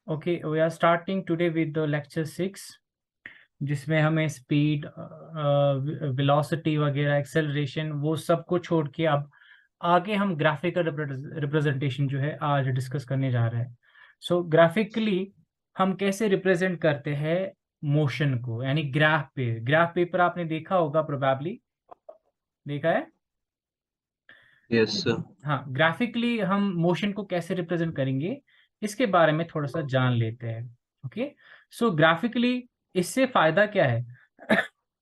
Okay, we are starting today with the lecture 6 जिसमें हमें speed, velocity वगैरह, acceleration वो सब को छोड़ के अब आगे हम ग्राफिकल रिप्रेजेंटेशन जो है आज डिस्कस करने जा रहे हैं। सो ग्राफिकली हम कैसे रिप्रेजेंट करते हैं मोशन को, यानी ग्राफ पेपर आपने देखा होगा, प्रोबेबली देखा है। Yes sir. हाँ, ग्राफिकली हम मोशन को कैसे रिप्रेजेंट करेंगे इसके बारे में थोड़ा सा जान लेते हैं। ओके, सो ग्राफिकली इससे फायदा क्या है?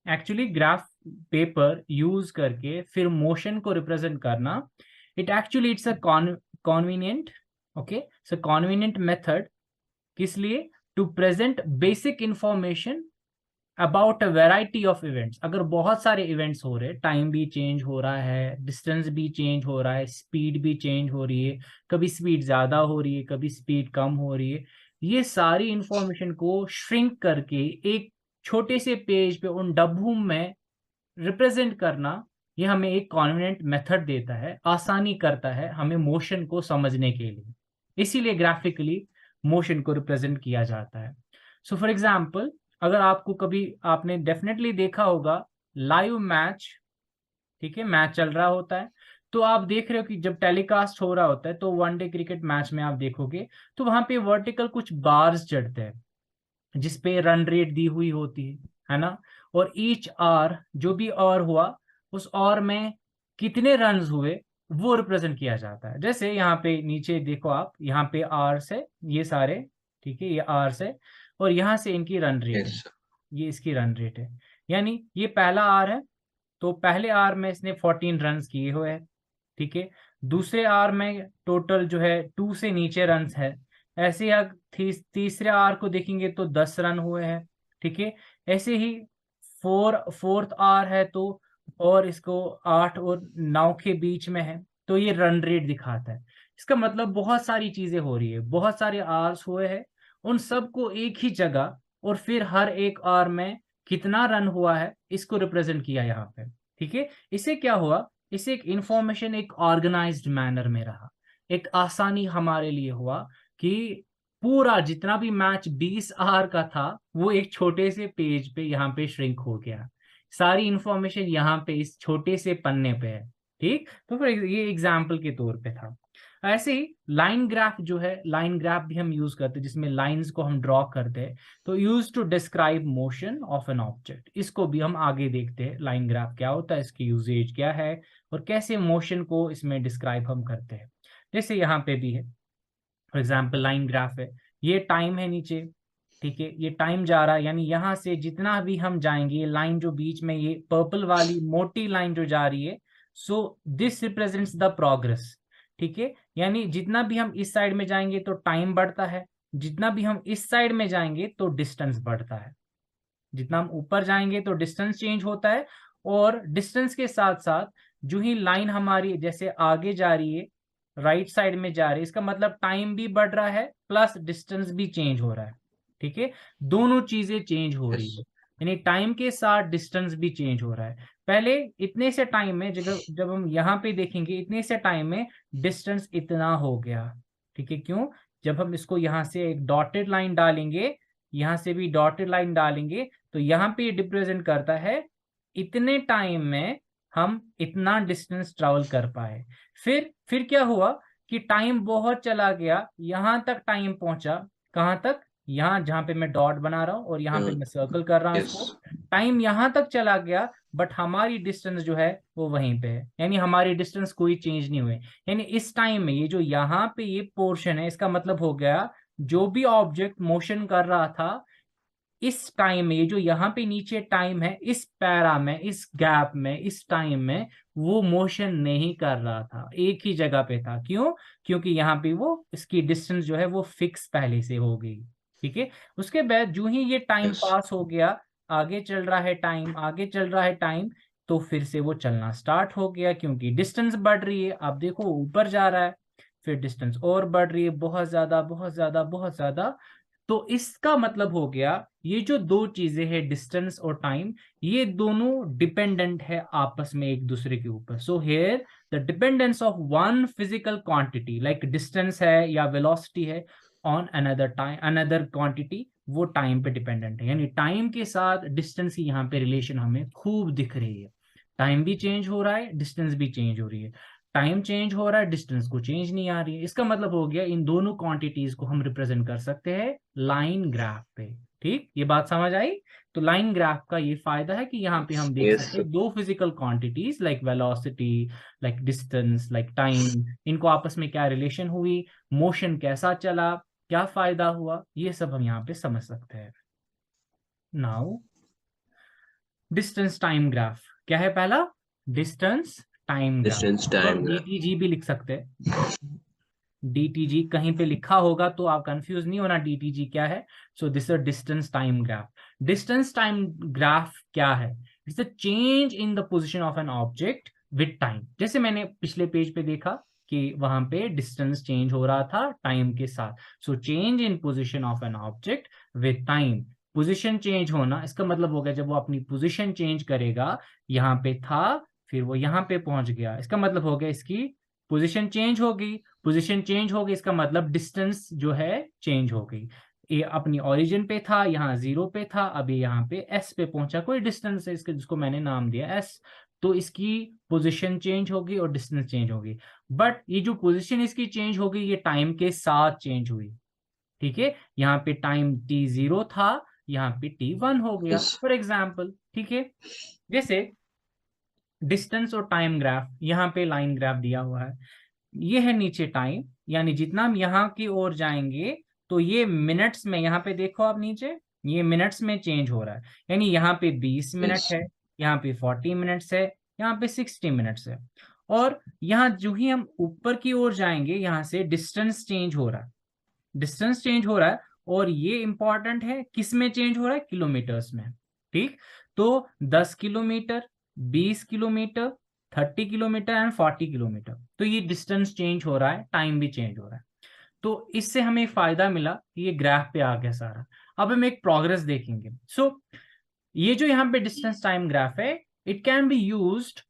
एक्चुअली ग्राफ पेपर यूज करके फिर मोशन को रिप्रेजेंट करना, it's a convenient, okay, so convenient method. किस लिए? To present basic information about a variety of events. अगर बहुत सारे इवेंट्स हो रहे, टाइम भी चेंज हो रहा है, डिस्टेंस भी चेंज हो रहा है, स्पीड भी चेंज हो रही है, कभी स्पीड ज्यादा हो रही है, कभी स्पीड कम हो रही है, ये सारी इंफॉर्मेशन को श्रिंक करके एक छोटे से पेज पे उन डब्बों में रिप्रेजेंट करना, ये हमें एक कॉन्वेंट मेथड देता है, आसानी करता है हमें मोशन को समझने के लिए। इसीलिए ग्राफिकली मोशन को रिप्रेजेंट किया जाता है। सो फॉर एग्जाम्पल, अगर आपको कभी, आपने डेफिनेटली देखा होगा लाइव मैच, ठीक है, मैच चल रहा होता है, तो आप देख रहे हो कि जब टेलीकास्ट हो रहा होता है तो वनडे क्रिकेट मैच में आप देखोगे तो वहां पे वर्टिकल कुछ बार्स चढ़ते हैं जिसपे रन रेट दी हुई होती है ना। और ईच आवर, जो भी ओवर हुआ, उस ओवर में कितने रन्स हुए वो रिप्रेजेंट किया जाता है। जैसे यहाँ पे नीचे देखो आप, यहाँ पे आवर्स है ये सारे, ठीक है, ये आवर्स है, और यहाँ से इनकी रन रेट है, यस सर। ये इसकी रन रेट है। यानी ये पहला आवर है, तो पहले आवर में इसने 14 रन किए हुए हैं, ठीक है। दूसरे आवर में टोटल जो है 2 से नीचे रन है। ऐसे ही अगर तीसरे आवर को देखेंगे तो 10 रन हुए हैं, ठीक है। ऐसे ही फोर्थ आवर है तो, और इसको 8 और 9 के बीच में है, तो ये रन रेट दिखाता है। इसका मतलब बहुत सारी चीजें हो रही है, बहुत सारे आवर्स हुए हैं, उन सबको एक ही जगह और फिर हर एक आवर में कितना रन हुआ है इसको रिप्रेजेंट किया यहाँ पे, ठीक है। इससे क्या हुआ? इससे एक इंफॉर्मेशन एक ऑर्गेनाइज्ड मैनर में रहा, एक आसानी हमारे लिए हुआ कि पूरा जितना भी मैच 20 आवर का था वो एक छोटे से पेज पे यहाँ पे श्रिंक हो गया, सारी इंफॉर्मेशन यहाँ पे इस छोटे से पन्ने पे है, ठीक। तो फिर ये एग्जाम्पल के तौर पे था। ऐसे ही लाइन ग्राफ जो है, लाइन ग्राफ भी हम यूज करते हैं जिसमें लाइंस को हम ड्रॉ करते हैं, तो use to describe motion of an object. इसको भी हम आगे देखते हैं, लाइन ग्राफ क्या होता है, इसकी यूजेज क्या है, और कैसे मोशन को इसमें डिस्क्राइब हम करते हैं। जैसे यहाँ पे भी है, फॉर एग्जाम्पल लाइन ग्राफ है, ये टाइम है नीचे, ठीक है, ये टाइम जा रहा है, यानी यहाँ से जितना भी हम जाएंगे, ये लाइन जो बीच में ये पर्पल वाली मोटी लाइन जो जा रही है, so this represents the progress, ठीक है। यानी जितना भी हम इस साइड में जाएंगे तो टाइम बढ़ता है, जितना भी हम इस साइड में जाएंगे तो डिस्टेंस बढ़ता है, जितना हम ऊपर जाएंगे तो डिस्टेंस चेंज होता है, और डिस्टेंस के साथ साथ जो ही लाइन हमारी जैसे आगे जा रही है, राइट साइड में जा रही है, इसका मतलब टाइम भी बढ़ रहा है प्लस डिस्टेंस भी चेंज हो रहा है, ठीक है। दोनों चीजें चेंज हो रही यस है, यानी टाइम के साथ डिस्टेंस भी चेंज हो रहा है। पहले इतने से टाइम में, जब जब हम यहाँ पे देखेंगे, इतने से टाइम में डिस्टेंस इतना हो गया, ठीक है। क्यों? जब हम इसको यहाँ से एक डॉटेड लाइन डालेंगे, यहाँ से भी डॉटेड लाइन डालेंगे, तो यहाँ पे रिप्रेजेंट करता है इतने टाइम में हम इतना डिस्टेंस ट्रेवल कर पाए। फिर क्या हुआ कि टाइम बहुत चला गया, यहां तक टाइम पहुंचा, कहां तक? यहाँ जहां पे मैं डॉट बना रहा हूं और यहाँ पे मैं सर्कल कर रहा हूं यस इसको, टाइम यहां तक चला गया, बट हमारी डिस्टेंस जो है वो वहीं पे है, यानी हमारी डिस्टेंस कोई चेंज नहीं हुई। यानी इस टाइम में ये जो यहाँ पे ये पोर्शन है, इसका मतलब हो गया जो भी ऑब्जेक्ट मोशन कर रहा था, इस टाइम में, ये जो यहाँ पे नीचे टाइम है, इस पैरा में, इस गैप में, इस टाइम में वो मोशन नहीं कर रहा था, एक ही जगह पे था। क्यों? क्योंकि यहाँ पे वो इसकी डिस्टेंस जो है वो फिक्स पहले से हो गई, ठीक है। उसके बाद जो ही ये टाइम यस पास हो गया, आगे चल रहा है टाइम, आगे चल रहा है टाइम, तो फिर से वो चलना स्टार्ट हो गया, क्योंकि डिस्टेंस बढ़ रही है। आप देखो ऊपर जा रहा है, फिर डिस्टेंस और बढ़ रही है, बहुत ज्यादा बहुत ज्यादा बहुत ज्यादा। तो इसका मतलब हो गया ये जो दो चीजें हैं, डिस्टेंस और टाइम, ये दोनों डिपेंडेंट है आपस में एक दूसरे के ऊपर। So here the dependence of one physical quantity like distance है या वेलोसिटी है, on another time, another quantity, वो टाइम पे डिपेंडेंट है। यानी टाइम के साथ डिस्टेंस की यहाँ पे रिलेशन हमें खूब दिख रही है। टाइम भी चेंज हो रहा है, डिस्टेंस भी चेंज हो रही है। टाइम चेंज हो रहा है, डिस्टेंस को चेंज नहीं आ रही है। इसका मतलब हो गया इन दोनों क्वांटिटीज को हम रिप्रेजेंट कर सकते हैं लाइन ग्राफ पे। ठीक, ये बात समझ आई? तो लाइन ग्राफ का ये फायदा है कि यहाँ पे हम देख Yes, सकते हैं दो physical quantities like velocity, like distance, like time, इनको आपस में क्या रिलेशन हुई, मोशन कैसा चला, क्या फायदा हुआ, ये सब हम यहाँ पे समझ सकते हैं। नाउ डिस्टेंस टाइम ग्राफ क्या है? पहला डिस्टेंस टाइम ग्राफ, distance तो हम time graph. डीटीजी भी लिख सकते हैं। डीटीजी कहीं पे लिखा होगा तो आप कंफ्यूज नहीं होना डीटीजी क्या है। So this is distance time graph. Distance time graph क्या है? It's the change in the position of an object with time. जैसे मैंने पिछले पेज पे देखा कि वहां पे डिस्टेंस चेंज हो रहा था टाइम के साथ। So change in position of an object with time. Position change होना, इसका मतलब हो गया जब वो अपनी पोजीशन चेंज करेगा, यहाँ पे था फिर वो यहाँ पे पहुंच गया, इसका मतलब हो गया इसकी पोजीशन चेंज हो गई। पोजीशन चेंज हो गई, इसका मतलब डिस्टेंस जो है चेंज हो गई। ये अपनी ओरिजिन पे था, यहाँ 0 पे था, अभी यहाँ पे s पे पहुंचा, कोई डिस्टेंस है इसके जिसको मैंने नाम दिया s। तो इसकी पोजीशन चेंज होगी और डिस्टेंस चेंज होगी। बट ये जो पोजीशन इसकी चेंज होगी ये टाइम के साथ चेंज हुई। ठीक है, यहाँ पे टाइम t0 था, यहाँ पे t1 हो गया Yes, फॉर एग्जाम्पल। ठीक है, जैसे डिस्टेंस और टाइम ग्राफ, यहाँ पे लाइन ग्राफ दिया हुआ है, ये है नीचे टाइम, यानी जितना हम यहाँ की ओर जाएंगे तो ये मिनट्स में, यहाँ पे देखो आप नीचे, ये मिनट्स में चेंज हो रहा है। यानी यहाँ पे 20 मिनट yes, है, यहाँ पे 40 मिनट्स है, यहाँ पे 60 मिनट्स है। और यहाँ जो ही हम ऊपर की ओर जाएंगे यहाँ से डिस्टेंस चेंज हो रहा है, डिस्टेंस चेंज हो रहा है। और ये इंपॉर्टेंट है, किस में चेंज हो रहा है? किलोमीटर्स में। ठीक, तो 10 kilometre, 20 kilometre, 30 kilometre and 40 kilometre, तो ये डिस्टेंस चेंज हो रहा है, टाइम भी चेंज हो रहा है। तो इससे हमें फायदा मिला कि ये ग्राफ पे आ गया सारा। अब हम एक प्रोग्रेस देखेंगे। सो ये जो यहाँ पे डिस्टेंस टाइम ग्राफ है, it can be used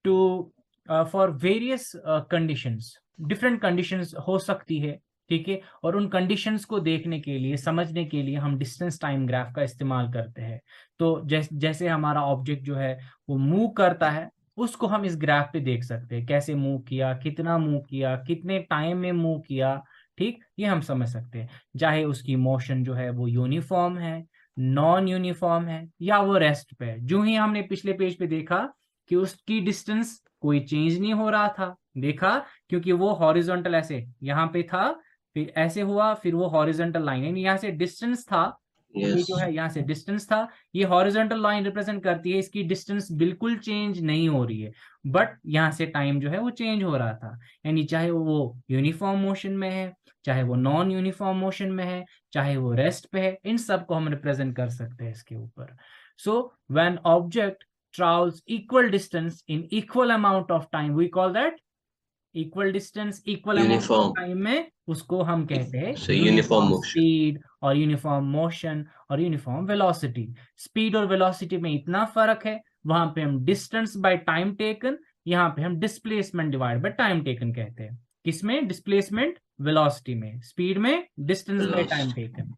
to for various conditions, different conditions हो सकती है। ठीक है, और उन कंडीशंस को देखने के लिए, समझने के लिए हम डिस्टेंस टाइम ग्राफ का इस्तेमाल करते हैं। तो जैसे हमारा ऑब्जेक्ट जो है वो मूव करता है, उसको हम इस ग्राफ पे देख सकते हैं, कैसे मूव किया, कितना मूव किया, कितने टाइम में मूव किया। ठीक, ये हम समझ सकते हैं। चाहे उसकी मोशन जो है वो यूनिफॉर्म है, नॉन यूनिफॉर्म है, या वो रेस्ट पे है। जो ही हमने पिछले पेज पे देखा कि उसकी डिस्टेंस कोई चेंज नहीं हो रहा था, देखा, क्योंकि वो हॉरिजॉन्टल ऐसे यहाँ पे था, फिर ऐसे हुआ, फिर वो हॉरिजॉन्टल लाइन, यानी यहाँ से डिस्टेंस था, ये जो yes, है यहाँ से डिस्टेंस था, ये हॉरिजॉन्टल लाइन रिप्रेजेंट करती है, इसकी डिस्टेंस बिल्कुल चेंज नहीं हो रही है। बट यहाँ से टाइम जो है वो चेंज हो रहा था। यानी चाहे वो यूनिफॉर्म मोशन में है, चाहे वो नॉन यूनिफॉर्म मोशन में है, चाहे वो रेस्ट पे है, इन सब को हम रिप्रेजेंट कर सकते हैं इसके ऊपर। So when object travels equal distance in equal amount of time, we call that equal distance equal amount of uniform. Time में, उसको हम कहते हैं So uniform uniform motion. Speed और यूनिफॉर्म मोशन और यूनिफॉर्म वेलोसिटी। स्पीड और velocity में इतना फर्क है, वहां पे हम डिस्टेंस बाय टाइम टेकन, यहाँ पे हम displacement divide by time taken कहते हैं। किसमें? डिस्प्लेसमेंट वेलोसिटी में, स्पीड में distance by time Velocity. Taken.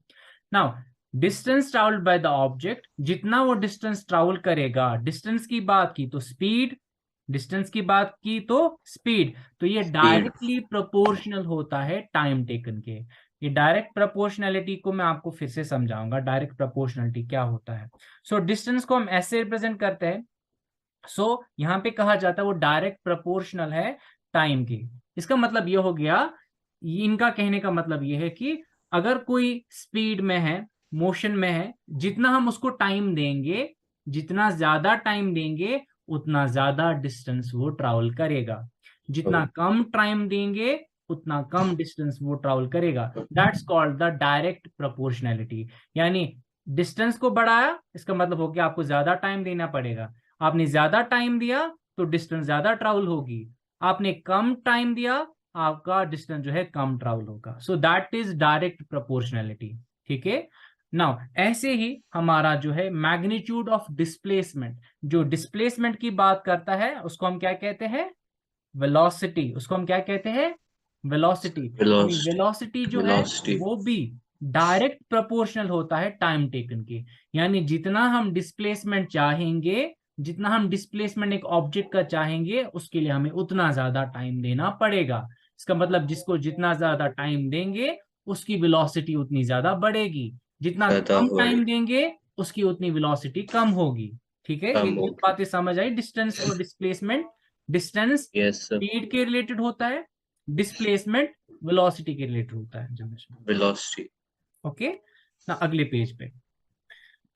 Now distance travelled by the object, जितना वो डिस्टेंस ट्रेवल करेगा, डिस्टेंस की बात की तो स्पीड, डिस्टेंस की बात की तो स्पीड, तो ये Speed. डायरेक्टली प्रोपोर्शनल होता है टाइम टेकन के। ये डायरेक्ट प्रोपोर्शनैलिटी को मैं आपको फिर से समझाऊंगा, डायरेक्ट प्रोपोर्शनैलिटी क्या होता है। सो डिस्टेंस को हम ऐसे रिप्रेजेंट करते हैं। सो यहाँ पे कहा जाता है वो डायरेक्ट प्रोपोर्शनल है टाइम की। इसका मतलब ये हो गया, इनका कहने का मतलब ये है कि अगर कोई स्पीड में है, मोशन में है, जितना हम उसको टाइम देंगे, जितना ज्यादा टाइम देंगे, उतना ज्यादा डिस्टेंस वो ट्रैवल करेगा। जितना कम टाइम देंगे, उतना कम डिस्टेंस वो ट्रैवल करेगा। That's called the direct proportionality. यानी डिस्टेंस को बढ़ाया, इसका मतलब हो गया आपको ज्यादा टाइम देना पड़ेगा। आपने ज्यादा टाइम दिया तो डिस्टेंस ज्यादा ट्रैवल होगी, आपने कम टाइम दिया, आपका डिस्टेंस जो है कम ट्रैवल होगा। So that is direct proportionality. ठीक है, नाउ ऐसे ही हमारा जो है मैग्नीट्यूड ऑफ डिस्प्लेसमेंट, जो डिस्प्लेसमेंट की बात करता है उसको हम क्या कहते हैं? वेलोसिटी। उसको हम क्या कहते हैं? वेलोसिटी, यानी velocity, वेलोसिटी जो है velocity. वो भी डायरेक्ट प्रोपोर्शनल होता है टाइम टेकन के। यानी जितना हम डिस्प्लेसमेंट चाहेंगे, जितना हम डिस्प्लेसमेंट एक ऑब्जेक्ट का चाहेंगे, उसके लिए हमें उतना ज्यादा टाइम देना पड़ेगा। इसका मतलब जिसको जितना ज्यादा टाइम देंगे उसकी वेलोसिटी उतनी ज्यादा बढ़ेगी, जितना ज्यादा कम हो टाइम देंगे उसकी उतनी वेलोसिटी कम होगी। ठीक है, कम ये होगी. बातें समझ आई? डिस्टेंस और displacement, distance Yes, sir. Speed के रिलेटेड होता है, डिस्प्लेसमेंट वेलोसिटी के रिलेटेड होता है जनरेशन। Velocity. ओके ना, अगले पेज पे,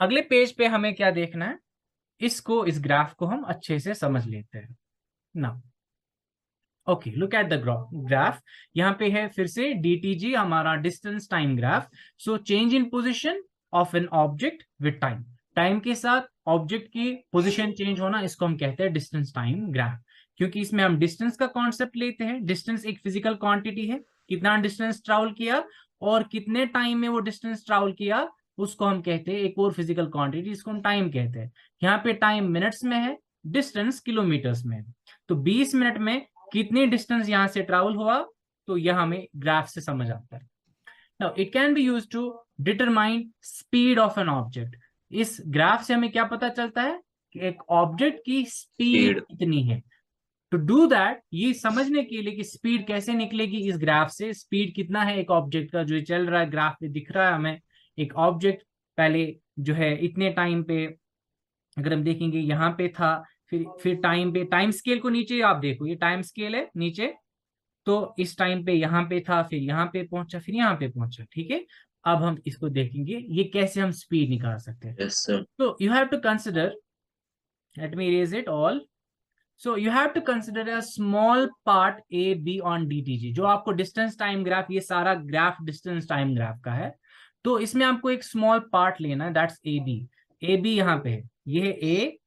अगले पेज पे हमें क्या देखना है, इसको, इस ग्राफ को हम अच्छे से समझ लेते हैं ना। Okay, look at the graph. यहाँ पे है फिर से डीटीजी, हमारा distance time graph. So change in position of an object with time, time के साथ ऑब्जेक्ट की पोजीशन चेंज होना, इसको हम कहते हैं डिस्टेंस टाइम ग्राफ। क्योंकि इसमें हम डिस्टेंस का कॉन्सेप्ट लेते हैं। डिस्टेंस एक फिजिकल क्वांटिटी है, कितना डिस्टेंस ट्रैवल किया और कितने टाइम में वो डिस्टेंस ट्रैवल किया, उसको हम कहते हैं एक और फिजिकल क्वांटिटी, इसको हम टाइम कहते हैं। यहाँ पे टाइम मिनट्स में है, डिस्टेंस किलोमीटर्स में है। तो 20 मिनट में कितनी डिस्टेंस यहां से ट्रैवल हुआ, तो यह हमें ग्राफ से समझ आता है। Now, it can be used to determine speed of an object. इस ग्राफ से हमें क्या पता चलता है कि एक ऑब्जेक्ट की स्पीड Speed. कितनी है। टू डू दैट, ये समझने के लिए कि स्पीड कैसे निकलेगी इस ग्राफ से, स्पीड कितना है एक ऑब्जेक्ट का, जो चल रहा है ग्राफ में दिख रहा है हमें। एक ऑब्जेक्ट पहले जो है इतने टाइम पे, अगर हम देखेंगे यहाँ पे था, फिर टाइम पे, टाइम स्केल को नीचे आप देखो, ये टाइम स्केल है नीचे, तो इस टाइम पे यहाँ पे था, फिर यहाँ पे पहुंचा, फिर यहाँ पे पहुंचा। ठीक है, अब हम इसको देखेंगे ये कैसे हम स्पीड निकाल सकते हैं। Yes, sir. तो you have to consider, let me erase it all. So you have to consider a small part A B on DTG. जो आपको डिस्टेंस टाइम ग्राफ, ये सारा ग्राफ डिस्टेंस टाइम ग्राफ का है, तो इसमें आपको एक स्मॉल पार्ट लेना है, that's A B. A B यहाँ पे है, ये है ए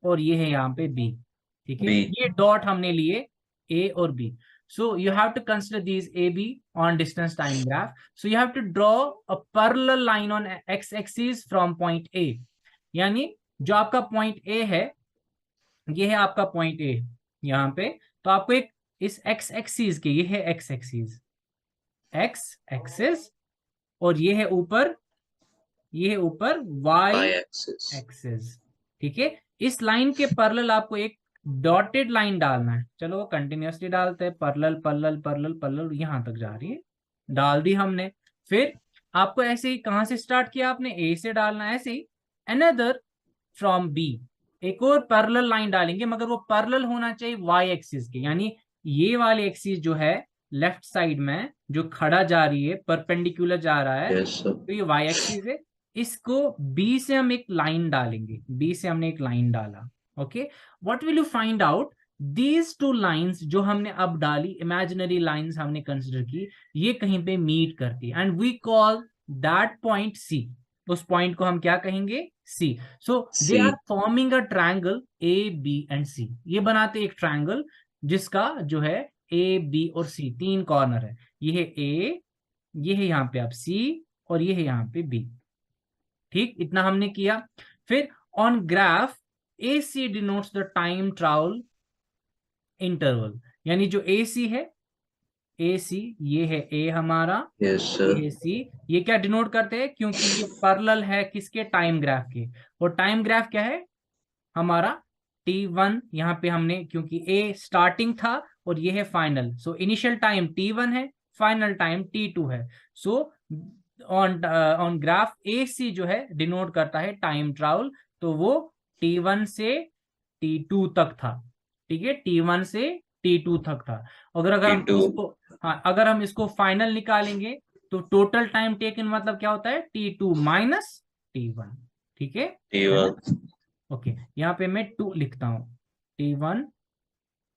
और ये है यहाँ पे बी। ठीक है, B. ये डॉट हमने लिए ए और B. So you have to consider these AB on distance time graph. So you have to draw a parallel line on x-axis from point A. यानी जो आपका पॉइंट A है, ये है आपका पॉइंट A यहाँ पे, तो आपको एक इस x एक्सिस के, ये है x एक्सिस, x एक्सिस, और ये है ऊपर, ये है ऊपर y Y-axis. एक्सिस। ठीक है, इस लाइन के पैरेलल आपको एक डॉटेड लाइन डालना है। चलो वो कंटिन्यूअसली डालते हैं, पैरेलल पैरेलल पैरेलल पैरेलल, यहां तक जा रही है, डाल दी हमने। फिर आपको ऐसे ही, कहां से स्टार्ट किया आपने, ए से डालना है, ऐसे ही अनदर फ्रॉम बी, एक और पैरेलल लाइन डालेंगे, मगर वो पैरेलल होना चाहिए वाई एक्सिस के, यानी ये वाली एक्सिस जो है लेफ्ट साइड में जो खड़ा जा रही है, परपेंडिकुलर जा रहा है, Yes, sir. तो ये वाई एक्सिस है। इसको बी से हम एक लाइन डालेंगे, बी से हमने एक लाइन डाला। Okay, what will you find out, these two lines जो हमने अब डाली, इमेजिनरी लाइंस हमने कंसिडर की, ये कहीं पे मीट करती है, and we call that point C. उस पॉइंट को हम क्या कहेंगे, C. So they are C. Forming a triangle A B and C, ये बनाते एक ट्रायंगल जिसका जो है ए बी और सी तीन कॉर्नर है। ये है ए, ये है यहाँ पे आप सी, और ये है यहाँ पे बी। ठीक, इतना हमने किया। फिर on graph A C denotes the time travel interval, यानी जो ए सी है, ए सी, ये है ए हमारा, Yes, ये sir. है सी, ये क्या डिनोट करते हैं, क्योंकि ये पैरेलल है किसके, टाइम ग्राफ के। और टाइम ग्राफ क्या है हमारा, T1, यहाँ पे हमने, क्योंकि ए स्टार्टिंग था और ये है final, so initial time T1 है, फाइनल टाइम T2 है। सो ऑन ग्राफ ए सी जो है डिनोट करता है टाइम ट्रैवल, तो वो T1 से T2 तक था। ठीक है, T1 से T2 तक था। अगर हम T2. इसको, हाँ, अगर हम इसको फाइनल निकालेंगे तो टोटल टाइम टेकन मतलब क्या होता है, T2 माइनस T1। ठीक है ना? T1. ओके, यहाँ पे मैं 2 लिखता हूं, T1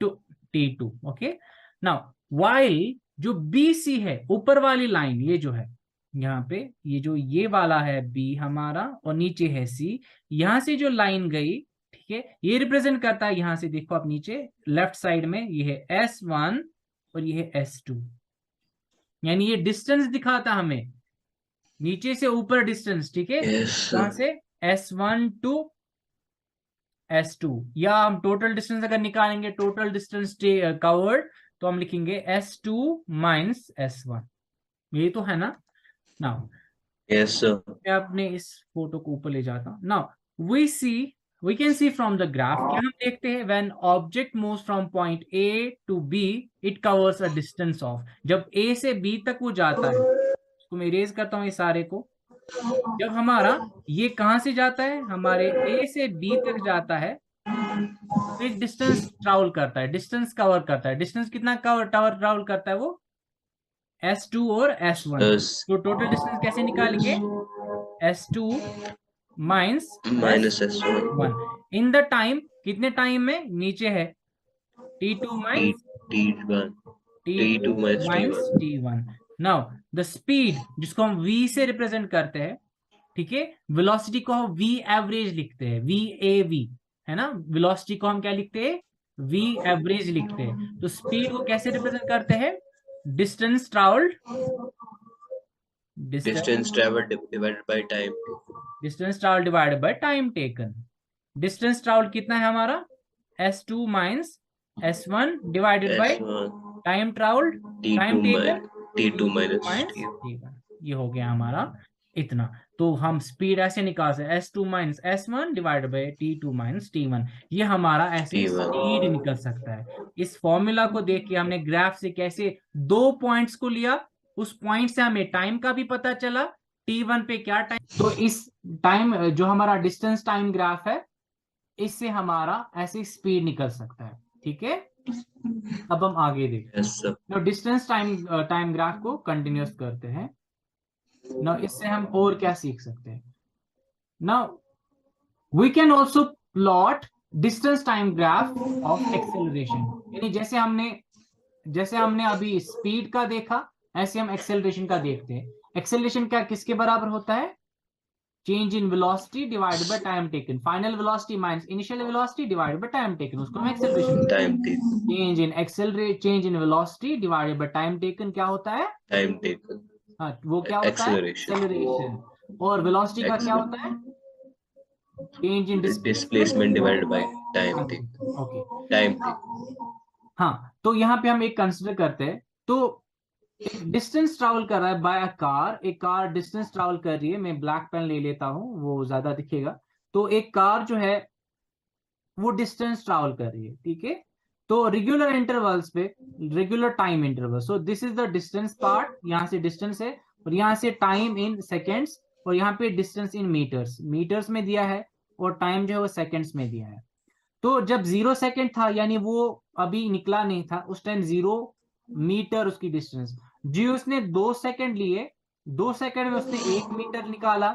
to T2। Okay, now while जो BC है, ऊपर वाली लाइन, ये जो है यहाँ पे, ये जो ये वाला है B हमारा, और नीचे है C, यहां से जो लाइन गई, ठीक है, ये रिप्रेजेंट करता है, यहां से देखो आप नीचे लेफ्ट साइड में, ये है S1 और ये है S2, यानी ये डिस्टेंस दिखाता हमें, नीचे से ऊपर डिस्टेंस। ठीक है, Yes, कहां sir. से, S1 टू S2, या हम टोटल डिस्टेंस अगर निकालेंगे, टोटल डिस्टेंस कवर्ड, तो हम लिखेंगे S2 माइनस S1, ये तो है ना। Now Yes, sir. मैं अपने इस फोटो को ऊपर ले जाता हूँ। Now we can see from the graph, क्या हम देखते हैं, when object moves from point A to B it covers a distance of, जब ए से बी तक वो जाता है, तो मैं इरेज करता हूँ ये सारे को, जब हमारा ये कहाँ से जाता है, हमारे ए से बी तक जाता है, तो एक डिस्टेंस ट्रैवल करता है, डिस्टेंस कवर करता है। डिस्टेंस कितना कवर ट्रैवल करता है वो, S2 और S1। Yes. तो टोटल डिस्टेंस कैसे निकालेंगे, S2 minus Minus S1. S1 in the time, कितने टाइम में, नीचे है T2 T minus T1. T2 T2 minus minus T1. T1। Now the speed जिसको हम V से रिप्रेजेंट करते हैं, ठीक है, वेलोसिटी को हम V एवरेज लिखते हैं, VAV है ना, वेलोसिटी को हम क्या लिखते हैं, V एवरेज लिखते हैं। तो स्पीड को कैसे रिप्रेजेंट करते हैं, distance travelled, Distance traveled divided by time. Distance travel divided by time taken. Distance travel कितना है हमारा, S2 minus S1 divided by S1. Time travelled, time T2 taken minus T2 minus minus T1. T1। ये हो गया हमारा इतना। तो हम स्पीड ऐसे निकाल सकते S2 minus S1 divided by T2 minus T1, ये हमारा ऐसे T1. स्पीड निकल सकता है। इस फॉर्मूला को देख के हमने ग्राफ से कैसे दो पॉइंट्स को लिया, उस पॉइंट से हमें टाइम का भी पता चला, T1 पे क्या टाइम, तो इस टाइम जो हमारा डिस्टेंस टाइम ग्राफ है, इससे हमारा ऐसे स्पीड निकल सकता है। ठीक है, अब हम आगे देखते हैं। Yes, sir. तो डिस्टेंस टाइम ग्राफ को कंटिन्यूस करते हैं। ना इससे हम और क्या सीख सकते हैं, ना we can also plot distance time graph of acceleration, यानी जैसे हमने अभी स्पीड का देखा, ऐसे हम एक्सेलरेशन का देखते हैं। एक्सेलरेशन क्या किसके बराबर होता है, change in velocity divided by time taken, final velocity minus initial velocity divided by time taken, उसको हम acceleration. Time taken. Change in velocity divided by time taken क्या होता है, Time taken. हाँ वो क्या होता है, Acceleration. एक्सेलरेशन। और वेलोसिटी का क्या होता है, change in Displacement divided by time taken. Okay. Time taken. हाँ, तो यहाँ पे हम एक कंसिडर करते हैं, तो एक डिस्टेंस ट्रैवल कर रहा है बाय अ कार, एक कार डिस्टेंस ट्रैवल कर रही है, मैं ब्लैक पेन ले लेता हूँ वो ज्यादा दिखेगा। तो एक कार जो है वो डिस्टेंस ट्रैवल कर रही है, ठीक है, तो रेगुलर इंटरवल्स पे, regular time interval, so this is the distance part, यहाँ से डिस्टेंस है, और यहाँ से टाइम इन सेकेंड्स, और यहाँ पे डिस्टेंस इन मीटर्स, मीटर्स में दिया है, और टाइम जो है वो सेकेंड्स में दिया है। तो जब 0 सेकेंड था, यानी वो अभी निकला नहीं था, उस टाइम 0 मीटर उसकी डिस्टेंस, जी उसने 2 सेकेंड लिए, 2 सेकेंड में उसने 1 मीटर निकाला,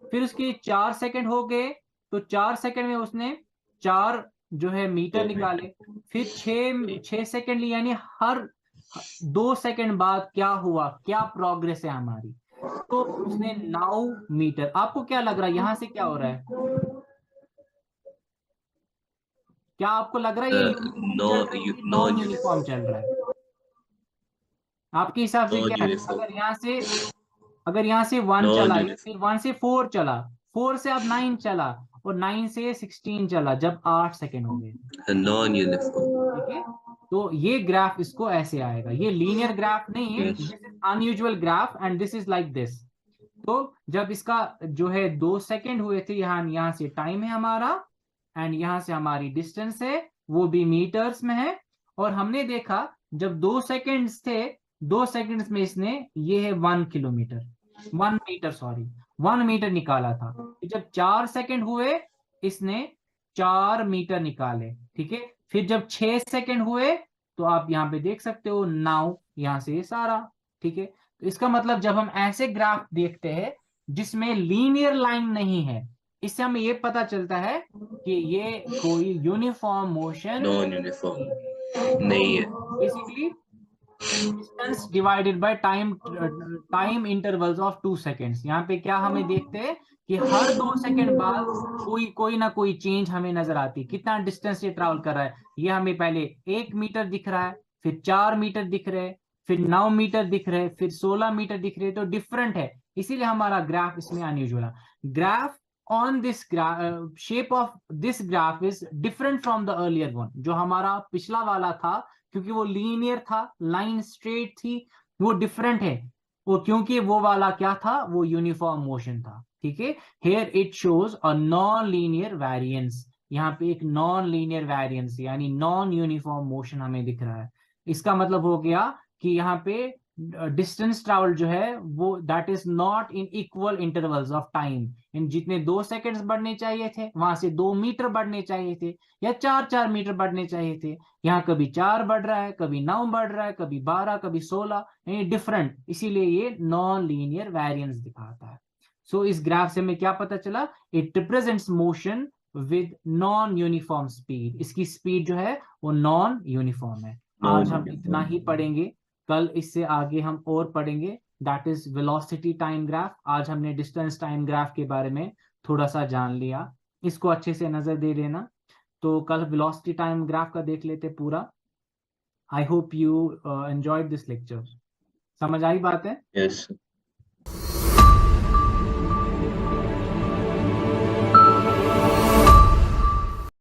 फिर उसके 4 सेकेंड हो गए, तो 4 सेकेंड में उसने 4 मीटर निकाले, फिर 6 सेकेंड लिए, यानी हर 2 सेकेंड बाद क्या हुआ, क्या प्रोग्रेस है हमारी, तो उसने 9 मीटर। आपको क्या लग रहा है यहां से क्या हो रहा है, क्या आपको लग रहा है ये यूनिफॉर्म चल रहा है कि नॉन यूनिफॉर्म चल रहा है, आपके हिसाब से क्या है, अगर यहाँ से 1 चला, फिर 1 से 4 चला, 4 से अब 9 चला, और 9 से 16 चला, जब 8 सेकेंड हो गए, Non uniform. ठीक है, तो ये ग्राफ इसको ऐसे आएगा, ये लीनियर ग्राफ नहीं है, Yes. This is unusual graph and this is like this. तो जब इसका जो है 2 सेकेंड हुए थे, यहाँ से टाइम है हमारा, एंड यहाँ से हमारी डिस्टेंस है, वो भी मीटर्स में है, और हमने देखा जब 2 सेकेंड्स थे, 2 सेकेंड्स में इसने ये है 1 किलोमीटर, 1 मीटर, सॉरी 1 मीटर निकाला था। जब 4 सेकेंड हुए, इसने 4 मीटर निकाले, ठीक है, फिर जब 6 सेकेंड हुए, तो आप यहाँ पे देख सकते हो 9, यहाँ से ये सारा, ठीक है। तो इसका मतलब जब हम ऐसे ग्राफ देखते हैं जिसमें लीनियर लाइन नहीं है, इससे हमें ये पता चलता है कि ये कोई यूनिफॉर्म मोशन Non uniform. नहीं है. Basically distance divided by time intervals of 2 seconds. यहाँ पे क्या हमें देखते हैं कि हर 2 सेकेंड बाद कोई ना कोई चेंज हमें नजर आती है, कितना डिस्टेंस ये ट्रैवल कर रहा है, ये हमें पहले 1 मीटर दिख रहा है, फिर 4 मीटर दिख रहे हैं, फिर 9 मीटर दिख रहे हैं, फिर 16 मीटर दिख रहे हैं, तो डिफरेंट है, इसीलिए हमारा ग्राफ इसमें अनयूजुअल है। Graph on this graph, shape of this graph is different from the earlier one. जो हमारा पिछला वाला था, क्योंकि वो लीनियर था, लाइन स्ट्रेट थी, वो डिफरेंट है, वो क्योंकि वो वाला क्या था, वो यूनिफॉर्म मोशन था, ठीक है। Here it shows a non-linear variance, यहाँ पे एक नॉन लीनियर वेरिएंस यानी नॉन यूनिफॉर्म मोशन हमें दिख रहा है। इसका मतलब हो गया कि यहाँ पे डिस्टेंस ट्रैवल जो है वो that is not in equal intervals of time. इन जितने 2 सेकंड्स बढ़ने चाहिए थे, वहां से 2 मीटर बढ़ने चाहिए थे, या 4 मीटर बढ़ने चाहिए थे, यहाँ कभी 4 बढ़ रहा है, कभी 9 बढ़ रहा है, कभी 12, कभी 16, यानी डिफरेंट, इसीलिए ये नॉन लीनियर वेरिएंस दिखाता है। सो इस ग्राफ से हमें क्या पता चला, it represents motion with non uniform speed, इसकी स्पीड जो है वो नॉन यूनिफॉर्म है। आज हम इतना ही पढ़ेंगे, कल इससे आगे हम और पढ़ेंगे, that is velocity time graph. आज हमने डिस्टेंस टाइम ग्राफ के बारे में थोड़ा सा जान लिया, इसको अच्छे से नजर दे लेना। तो कल वेलोसिटी टाइम ग्राफ का देख लेते पूरा। I hope you enjoyed this lecture. समझ आई बात है? Yes.